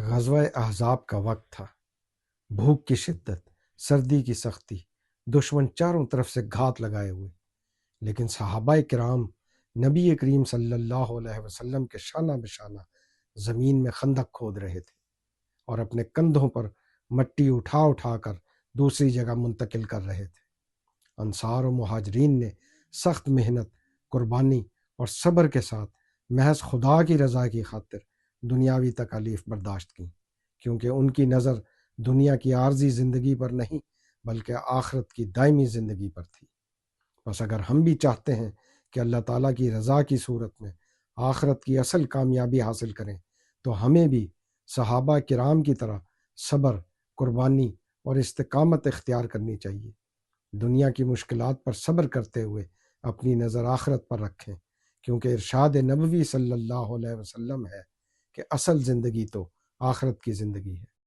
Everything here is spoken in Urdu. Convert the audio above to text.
غزوہ احزاب کا وقت تھا۔ بھوک کی شدت، سردی کی سختی، دشمن چاروں طرف سے گھات لگائے ہوئے، لیکن صحابہ کرام نبی کریم صلی اللہ علیہ وسلم کے شانہ بشانہ زمین میں خندق کھود رہے تھے اور اپنے کندھوں پر مٹی اٹھا اٹھا کر دوسری جگہ منتقل کر رہے تھے۔ انصار و مہاجرین نے سخت محنت، قربانی اور صبر کے ساتھ محض خدا کی رضا کی خاطر دنیاوی تکالیف برداشت کیں، کیونکہ ان کی نظر دنیا کی عارضی زندگی پر نہیں بلکہ آخرت کی دائمی زندگی پر تھی۔ بس اگر ہم بھی چاہتے ہیں کہ اللہ تعالیٰ کی رضا کی صورت میں آخرت کی اصل کامیابی حاصل کریں تو ہمیں بھی صحابہ کرام کی طرح صبر، قربانی اور استقامت اختیار کرنی چاہیے۔ دنیا کی مشکلات پر صبر کرتے ہوئے اپنی نظر آخرت پر رکھیں، کیونکہ ارشاد نبوی صلی اللہ علیہ وسلم ہے کہ اصل زندگی تو آخرت کی زندگی ہے۔